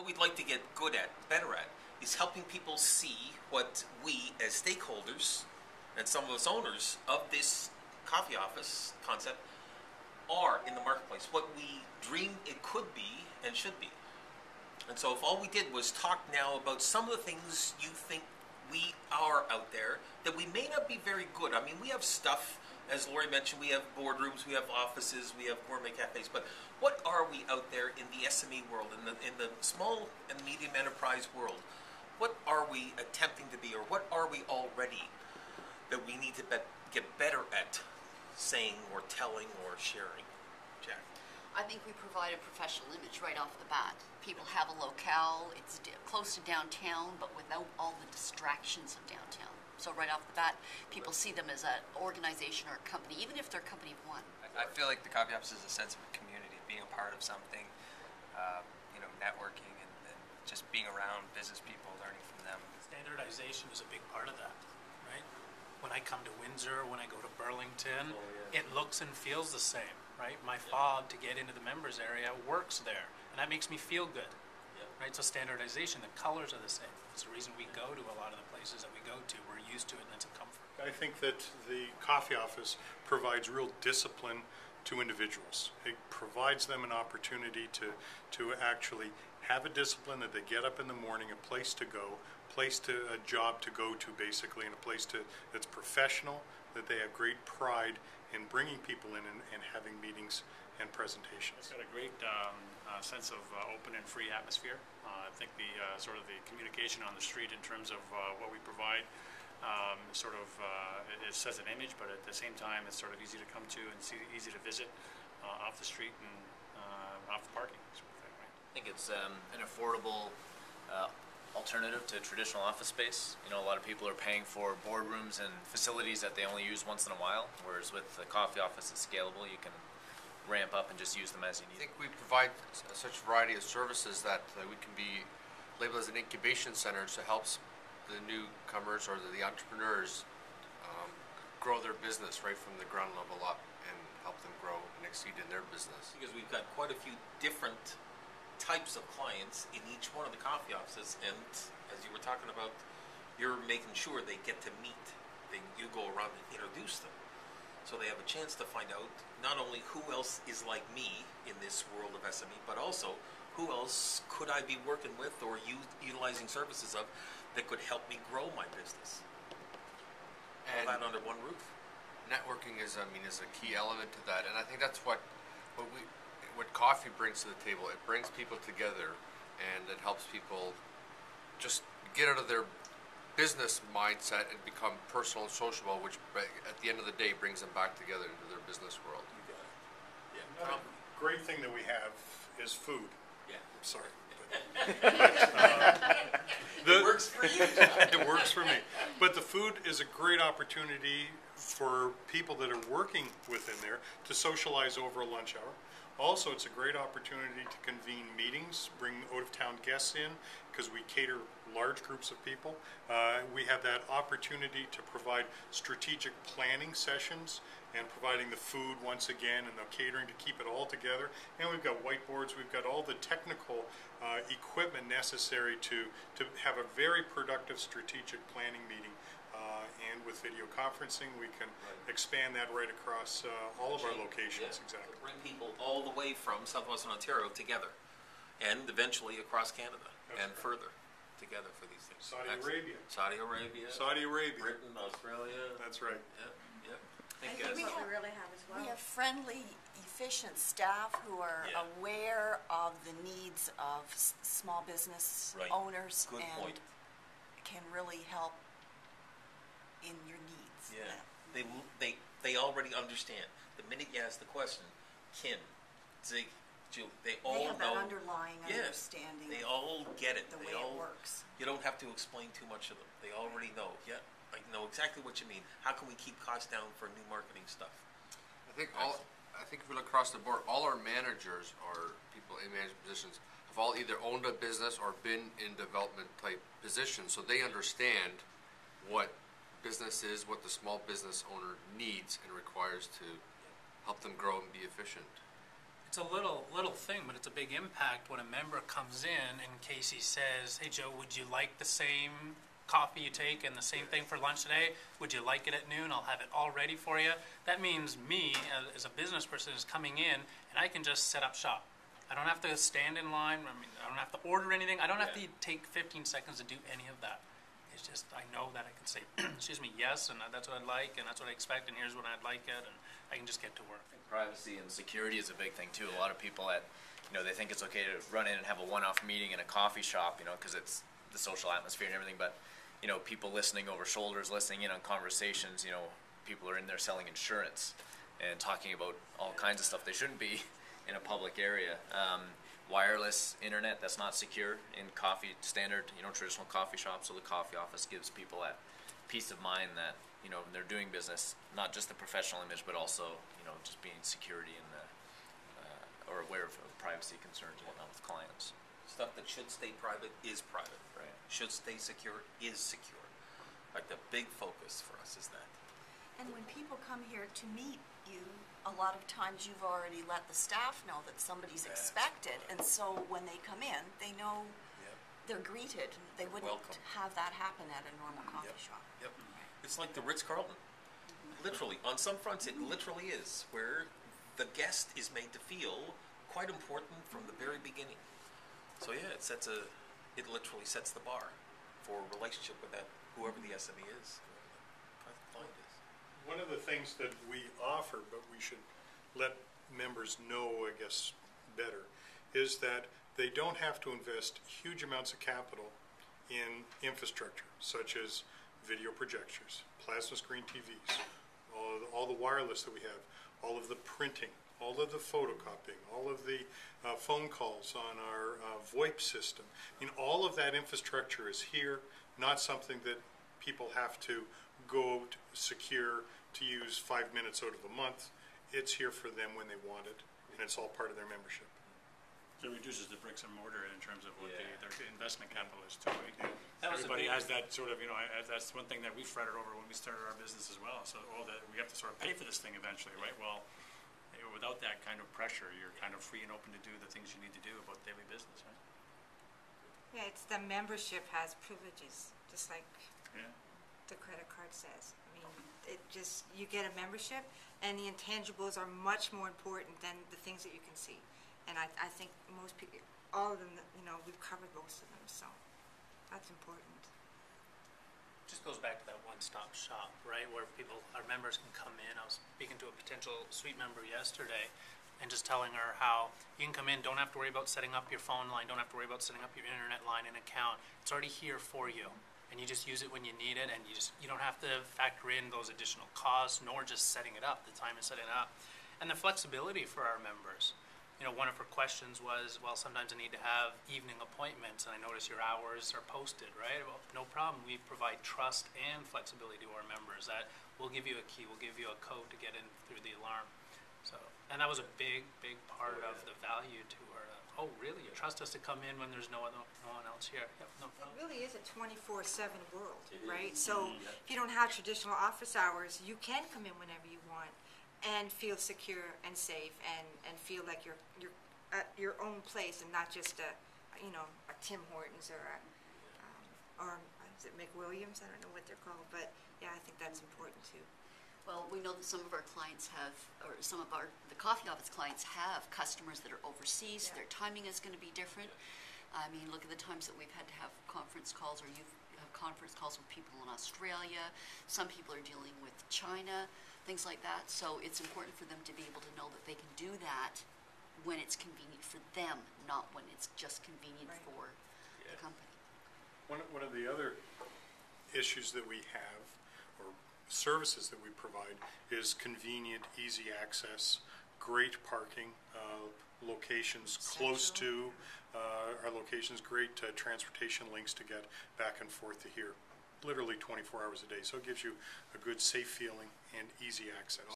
what we'd like to get better at, is helping people see what we as stakeholders and some of us owners of this coffee office concept are in the marketplace, what we dream it could be and should be. And so if all we did was talk now about some of the things you think we are out there that we may not be very good. I mean, we have stuff, as Lori mentioned, we have boardrooms, we have offices, we have gourmet cafes, but what are we out there in the SME world, in the small and medium enterprise world? What are we attempting to be, or what are we already that we need to get better at saying or telling or sharing? Jack? I think we provide a professional image right off the bat. People have a locale, it's close to downtown, but without all the distractions of downtown. So right off the bat, people see them as an organization or a company, even if they're a company of one. I feel like the coffee office is a sense of a community, being a part of something, networking and just being around business people, learning from them. Standardization is a big part of that, right? When I come to Windsor, when I go to Burlington, it looks and feels the same, right? My fob to get into the members area works there, and that makes me feel good, right? So standardization, the colors are the same. It's the reason we go to a lot of the places that we go to. We're used to it, and it's a comfort. I think that the coffee office provides real discipline to individuals. It provides them an opportunity to actually have a discipline, that they get up in the morning, a place to go, a job to go to basically, and a place that's professional, that they have great pride in bringing people in and having meetings and presentations. It's got a great sense of open and free atmosphere. I think the sort of the communication on the street in terms of what we provide it says an image, but at the same time it's sort of easy to come to and easy to visit off the street and off the parking sort of thing, right? I think it's an affordable alternative to traditional office space. A lot of people are paying for boardrooms and facilities that they only use once in a while, whereas with the coffee office it's scalable. You can ramp up and just use them as you need. I think we provide such a variety of services that we can be labeled as an incubation center, so it helps the newcomers or the entrepreneurs grow their business right from the ground level up and help them grow and exceed in their business. Because we've got quite a few different types of clients in each one of the coffee offices, and as you were talking about, you're making sure they get to meet. You go around and introduce them, so they have a chance to find out not only who else is like me in this world of SME, but also who else could I be working with or utilizing services of that could help me grow my business. And all that under one roof. Networking is a key element to that, and I think that's what coffee brings to the table. It brings people together, and it helps people just get out of their business mindset and become personal and sociable, which at the end of the day brings them back together into their business world. You got it. Yeah. Another great thing that we have is food. Yeah. Sorry. It works for you. It works for me. But the food is a great opportunity for people that are working within there to socialize over a lunch hour. Also, it's a great opportunity to convene meetings, bring out-of-town guests in, because we cater large groups of people. We have that opportunity to provide strategic planning sessions and providing the food once again and the catering to keep it all together. And we've got whiteboards, we've got all the technical equipment necessary to have a very productive strategic planning meeting. And with video conferencing, we can expand that right across all of our locations. Yeah. Exactly. Bring people all the way from Southwestern Ontario together, and eventually across Canada and further together for these things. Saudi Arabia. Saudi Arabia. Britain, Australia. That's right. Yeah. I think we really have as well. We have friendly, efficient staff who are aware of the needs of small business owners Good and point. can really help in your needs. Yeah. They already understand. The minute you ask the question, Kin, Zig, Julie, they all have know. that underlying understanding. They all get it. The way it works. You don't have to explain too much to them. They already know. Yeah, I know exactly what you mean. How can we keep costs down for new marketing stuff? I think if we look across the board, all our managers or people in management positions have all either owned a business or been in development type positions, so they understand what business is, what the small business owner needs and requires to help them grow and be efficient. It's a little thing, but it's a big impact when a member comes in and Casey says, "Hey Joe, would you like the same coffee you take and the same thing for lunch today? Would you like it at noon? I'll have it all ready for you." That means me, as a business person, is coming in and I can just set up shop. I don't have to stand in line. I mean, I don't have to order anything. I don't have to take 15 seconds to do any of that. It's just, I know that I can say, excuse me, yes, and that's what I'd like, and that's what I expect, and here's when I'd like it, and I can just get to work. Privacy and security is a big thing too. A lot of people they think it's okay to run in and have a one-off meeting in a coffee shop, because it's the social atmosphere and everything, but, people listening over shoulders, listening in on conversations, people are in there selling insurance and talking about all kinds of stuff they shouldn't be in a public area. Wireless internet that's not secure in standard, traditional coffee shops. So the coffee office gives people that peace of mind that, when they're doing business, not just the professional image, but also, just being security and or aware of privacy concerns and whatnot with clients. Stuff that should stay private is private. Right. Should stay secure is secure. Like the big focus for us is that. And when people come here to meet you, a lot of times you've already let the staff know that somebody's expected, and so when they come in, they know they're greeted. They wouldn't Welcome. have that happen at a normal coffee shop. Yep. It's like the Ritz-Carlton. Literally, on some fronts, it literally is, where the guest is made to feel quite important from the very beginning. So yeah, it literally sets the bar for a relationship with that whoever the SME is, client is. One of the things that we offer, but we should let members know, I guess, better, is that they don't have to invest huge amounts of capital in infrastructure, such as video projectors, plasma screen TVs, all the wireless that we have, all of the printing, all of the photocopying, all of the phone calls on our VoIP system. All of that infrastructure is here, not something that people have to go to secure to use 5 minutes out of a month. It's here for them when they want it, and it's all part of their membership. So it reduces the bricks and mortar in terms of what their investment capital is too. Right? Everybody has that sort of, that's one thing that we fretted over when we started our business as well. So all that we have to sort of pay for this thing eventually, right? Well, without that kind of pressure, you're kind of free and open to do the things you need to do about daily business, right? Yeah, it's the membership has privileges, just like the credit card says. I mean, you get a membership, and the intangibles are much more important than the things that you can see. And I think most people, all of them, we've covered most of them, so that's important. Just goes back to that one-stop shop, right, where our members can come in. I was speaking to a potential suite member yesterday and just telling her how you can come in, don't have to worry about setting up your phone line, don't have to worry about setting up your internet line and account. It's already here for you, and you just use it when you need it, and you don't have to factor in those additional costs, nor just setting it up, the time of setting it up. And the flexibility for our members. One of her questions was, well, sometimes I need to have evening appointments, and I notice your hours are posted, right? Well, no problem. We provide trust and flexibility to our members that we'll give you a key, we'll give you a code to get in through the alarm. So, and that was a big, big part of the value to her. Oh, really? You trust us to come in when there's no one else here? Yep, no problem. It really is a 24/7 world, right? So if you don't have traditional office hours, you can come in whenever you want and feel secure and safe and feel like you're at your own place and not just a Tim Hortons or is it McWilliams? I don't know what they're called, but yeah, I think that's important too. Well, we know that some of our clients have, or some of the coffee office clients have customers that are overseas. Yeah. Their timing is going to be different. I mean, look at the times that we've had to have conference calls, or you've have conference calls with people in Australia. Some people are dealing with China, things like that. So it's important for them to be able to know that they can do that when it's convenient for them, not when it's just convenient for the company. One of the other issues that we have, or services that we provide, is convenient, easy access, great parking, locations close to our locations, great transportation links to get back and forth to here, literally 24 hours a day. So it gives you a good, safe feeling and easy access.